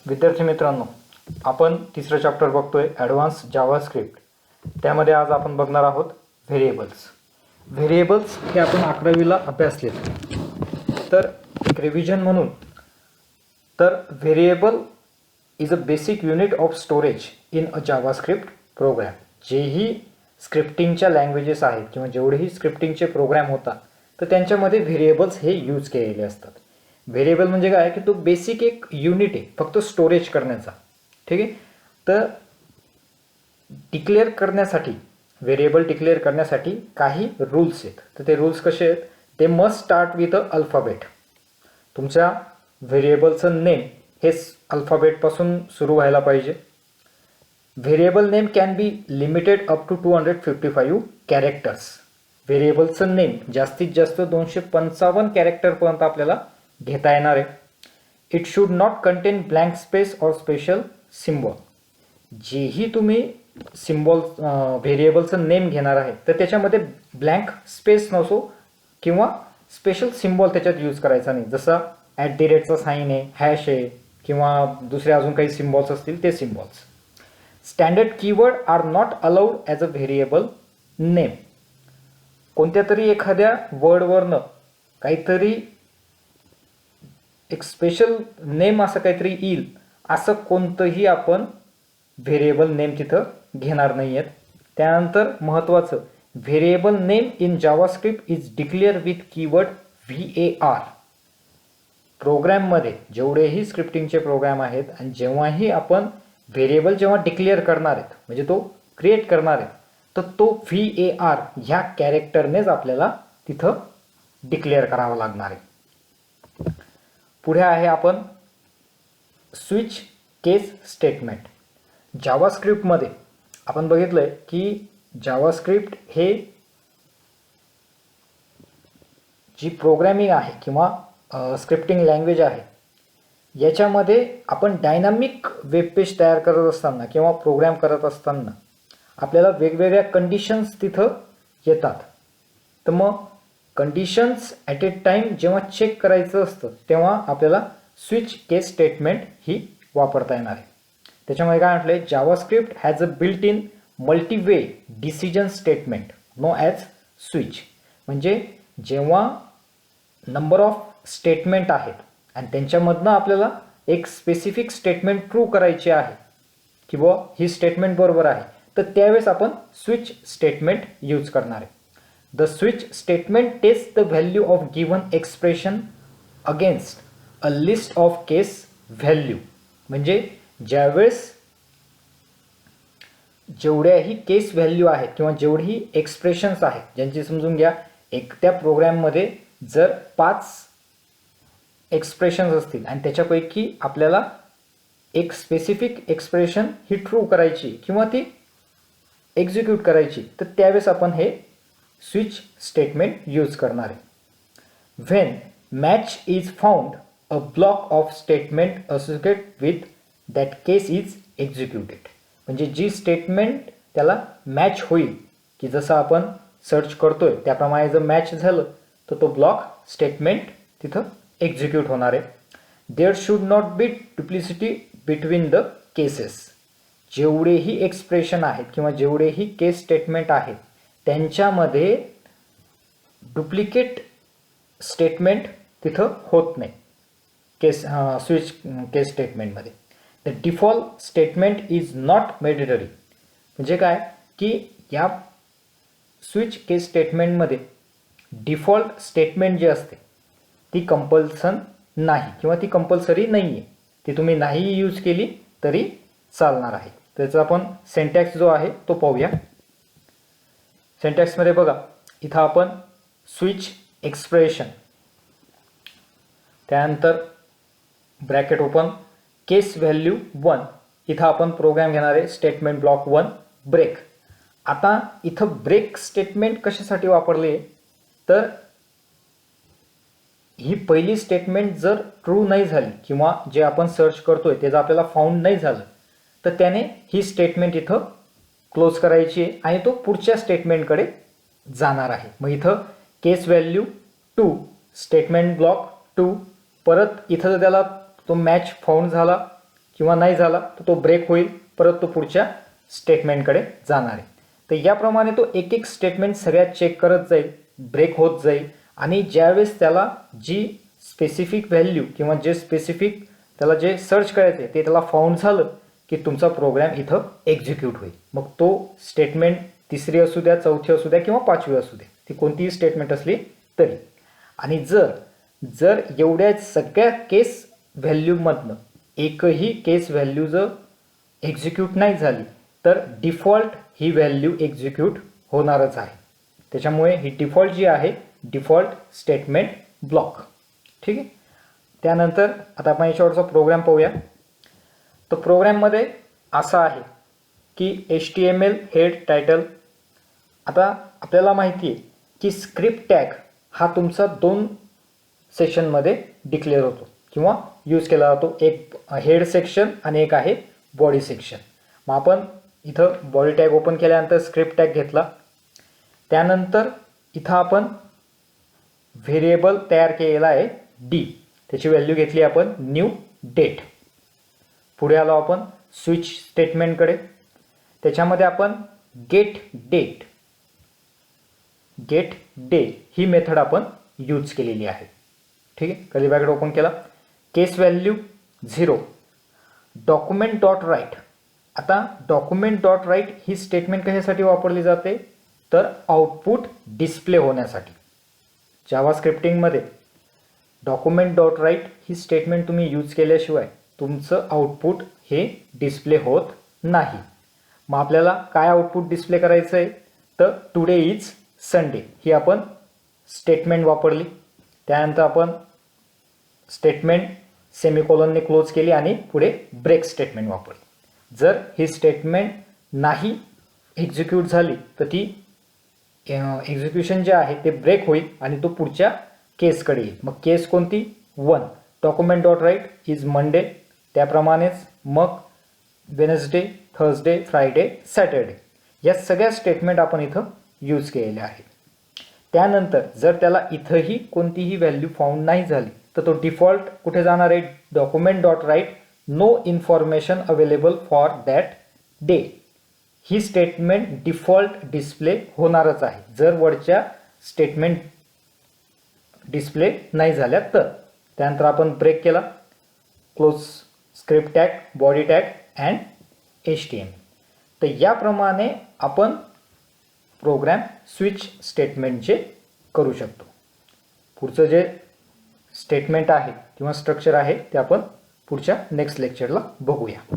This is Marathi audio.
विद्यार्थी मित्रांनो, आपण तिसरं चॅप्टर बघतोय ॲडव्हान्स जावास्क्रिप्ट. त्यामध्ये आज आपण बघणार आहोत व्हेरिएबल्स. व्हेरिएबल्स हे आपण 11वीला अभ्यासलेत. तर एक रिव्हिजन म्हणून, तर variable is a basic unit of storage in a JavaScript program. जेही स्क्रिप्टिंगच्या लँग्वेजेस आहेत किंवा जेवढेही स्क्रिप्टिंगचे प्रोग्राम होतात तर त्यांच्यामध्ये व्हेरिएबल्स हे यूज केलेले असतात. व्हेरिएबल म्हणजे काय की तो बेसिक एक युनिट आहे फक्त स्टोरेज करण्याचा. ठीक आहे. तर डिक्लेअर करण्यासाठी, व्हेरिएबल डिक्लेअर करण्यासाठी काही रूल्स आहेत. तर ते रूल्स कसे आहेत? ते must start with a alphabet. तुमच्या व्हेरिएबलचं नेम हे अल्फाबेटपासून सुरू व्हायला पाहिजे. Variable name can be limited up to 255 characters. व्हेरिएबलचं नेम जास्तीत जास्त 255 कॅरेक्टरपर्यंत आपल्याला घेता येणार आहे. It should not contain blank space और स्पेशल सिम्बॉल. जेही तुम्ही सिम्बॉल व्हेरिएबलचं नेम घेणार आहे तर त्याच्यामध्ये ब्लँक स्पेस नसो किंवा स्पेशल सिम्बॉल त्याच्यात यूज करायचा नाही. जसा @ साईन आहे, हॅश आहे किंवा दुसरे अजून काही सिम्बॉल्स असतील ते symbols. Standard keyword are not allowed as a variable name. कोणत्या तरी एखाद्या वर्डवरनं काहीतरी एक स्पेशल नेम असं काहीतरी येईल असं कोणतंही आपण व्हेरिएबल नेम तिथं घेणार नाही आहेत. त्यानंतर महत्त्वाचं, variable name in JavaScript is declare with keyword VAR. प्रोग्रॅममध्ये जेवढेही स्क्रिप्टिंगचे प्रोग्राम आहेत आणि जेव्हाही आपण व्हेरिएबल जेव्हा डिक्लेअर करणार आहेत म्हणजे तो क्रिएट करणार आहे तर तो VAR ह्या कॅरेक्टरनेच आपल्याला तिथं डिक्लेअर करावा लागणार आहे. पुढे आहे आपण स्विच केस स्टेटमेंट. जावास्क्रिप्टमध्ये आपण बघितलंय की जावास्क्रिप्ट हे जी प्रोग्रॅमिंग आहे किंवा स्क्रिप्टिंग लँग्वेज आहे याच्यामध्ये आपण डायनामिक वेब पेज तयार करत असताना किंवा प्रोग्राम करत असताना आपल्याला वेगवेगळ्या कंडिशन्स तिथं येतात. तर मग कंडिशन्स ॲट ए टाईम जेव्हा चेक करायचं असतं तेव्हा आपल्याला स्विच केस स्टेटमेंट ही वापरता येणार आहे. त्याच्यामध्ये काय म्हटलं आहे, JavaScript has a built in multiway decision statement known as switch. म्हणजे जेव्हा नंबर ऑफ स्टेटमेंट आहेत आणि त्यांच्यामधनं आपल्याला एक स्पेसिफिक स्टेटमेंट प्रूव्ह करायची आहे की बुवा ही स्टेटमेंट बरोबर आहे तर त्यावेळेस आपण स्विच स्टेटमेंट यूज करणार आहे. The switch statement tests the value of given expression against a list of case value. म्हणजे ज्यावेळेस जेवढ्याही केस व्हॅल्यू आहेत किंवा जेवढी एक्सप्रेशन्स आहेत ज्यांची समजून घ्या एक त्या प्रोग्रॅममध्ये जर 5 एक्सप्रेशन्स असतील आणि त्याच्यापैकी आपल्याला एक स्पेसिफिक एक्सप्रेशन ही ट्रू करायची किंवा ती एक्झिक्यूट करायची तर त्यावेळेस आपण हे स्विच स्टेटमेंट यूज करणार आहे. When match is found a block of statement associated with that case is executed. म्हणजे जी स्टेटमेंट त्याला मॅच होईल की जसं आपण सर्च करतोय त्याप्रमाणे जर मॅच झालं तर तो ब्लॉक स्टेटमेंट तिथं एक्झिक्यूट होणार आहे. There should not be duplicity between the cases. जेवढेही एक्सप्रेशन आहेत किंवा जेवढेही केस स्टेटमेंट आहेत त्यांच्यामध्ये डुप्लिकेट स्टेटमेंट तिथं होत नाही स्विच केस स्टेटमेंटमध्ये. The default statement is not mandatory. म्हणजे काय की या स्विच केस स्टेटमेंटमध्ये डिफॉल्ट स्टेटमेंट जी असते ती कंपल्सन नाही किंवा ती कंपल्सरी नाही आहे. ती तुम्ही नाही यूज केली तरी चालणार आहे. त्याचा आपण सिंटॅक्स जो आहे तो पाहूया. सिंटॅक्समध्ये बघा इथं आपण स्विच एक्सप्रेशन, त्यानंतर ब्रॅकेट ओपन, केस व्हॅल्यू 1 इथं आपण प्रोग्राम घेणार आहे स्टेटमेंट ब्लॉक 1 ब्रेक. आता इथं ब्रेक स्टेटमेंट कशासाठी वापरले तर ही पहिली स्टेटमेंट जर ट्रू नाही झाली किंवा जे आपण सर्च करतोय ते जर आपल्याला फाउंड नाही झालं तर त्याने ही स्टेटमेंट इथं क्लोज करायची आहे आणि तो पुढच्या स्टेटमेंटकडे जाणार आहे. मग इथं केस व्हॅल्यू 2 स्टेटमेंट ब्लॉक 2 परत इथं जर त्याला तो मॅच फाउंड झाला किंवा नाही झाला तर तो ब्रेक होईल, परत तो पुढच्या स्टेटमेंटकडे जाणार आहे. तर याप्रमाणे तो एक एक स्टेटमेंट सगळ्यात चेक करत जाईल, ब्रेक होत जाईल आणि ज्यावेळेस त्याला जी स्पेसिफिक व्हॅल्यू किंवा जे स्पेसिफिक त्याला जे सर्च करायचं आहे ते त्याला फाउंड झालं की तुमचा प्रोग्राम इथं एक्झिक्यूट होईल. मग तो स्टेटमेंट तिसरी असू द्या, चौथी असू द्या किंवा पाचवी असू द्या, ती कोणतीही स्टेटमेंट असली तरी. आणि जर एवढ्या सगळ्या केस व्हॅल्यूमधनं एकही केस व्हॅल्यू जर एक्झिक्यूट नाही झाली तर डिफॉल्ट ही व्हॅल्यू एक्झिक्यूट होणारच आहे. त्याच्यामुळे ही डिफॉल्ट जी आहे डिफॉल्ट स्टेटमेंट ब्लॉक. ठीक आहे. त्यानंतर आता आपण याच्यावरचा प्रोग्राम पाहूया. तर प्रोग्राममध्ये असा आहे की HTML हेड टायटल. आता आपल्याला माहिती आहे की स्क्रिप्ट टॅग हा तुमचा 2 सेशनमध्ये डिक्लेअर होतो किंवा यूज केला जातो. एक हेड सेक्शन आणि एक आहे बॉडी सेक्शन. मग आपण इथं बॉडी टॅग ओपन केल्यानंतर स्क्रिप्ट टॅग घेतला. त्यानंतर इथं आपण व्हेरिएबल तयार केलेला आहे डी, त्याची व्हॅल्यू घेतली आपण न्यू डेट. पुढे आलो आपण स्विच स्टेटमेंटकडे. त्याच्यामध्ये आपण गेट डे ही मेथड आपण यूज केलेली आहे. ठीक आहे. कर्ली ब्रॅकेट ओपन केला. केस व्हॅल्यू 0 डॉक्युमेंट डॉट राईट. आता डॉक्युमेंट डॉट राईट ही स्टेटमेंट कशासाठी वापरली जाते तर आउटपुट डिस्प्ले होण्यासाठी. जावा स्क्रिप्टिंगमध्ये डॉक्युमेंट डॉट राईट ही स्टेटमेंट तुम्ही यूज केल्याशिवाय तुमचं आउटपुट हे डिस्प्ले होत नाही. मग आपल्याला काय आउटपुट डिस्प्ले करायचं आहे तर टुडे इज संडे ही आपण स्टेटमेंट वापरली. त्यानंतर आपण स्टेटमेंट सेमिकोलनने क्लोज केली आणि पुढे ब्रेक स्टेटमेंट वापरली. जर ही स्टेटमेंट नाही एक्झिक्यूट झाली तर ती एक्झिक्युशन जे आहे ते ब्रेक होईल आणि तो पुढच्या केसकडे येईल. मग केस कोणती 1 document dot write is Monday. त्याप्रमाणेच मग वेनसडे, थर्सडे, फ्रायडे, सॅटरडे या सगळ्या स्टेटमेंट आपण इथं यूज केलेल्या आहेत. त्यानंतर जर त्याला इथंही कोणतीही व्हॅल्यू फाउंड नाही झाली तर तो डिफॉल्ट कुठे जाणार आहे document dot write no information available for that day. ही स्टेटमेंट डिफॉल्ट डिस्प्ले होणारच आहे जर वरच्या स्टेटमेंट डिस्प्ले नाही झाल्या तर. त्यानंतर आपण ब्रेक केला. Close script tag, body tag and HTML. तर याप्रमाणे आपण प्रोग्राम स्विच स्टेटमेंटचे करू शकतो. पुढचं जे स्टेटमेंट आहे किंवा स्ट्रक्चर आहे ते आपण पुढच्या नेक्स्ट लेक्चरला बघूया.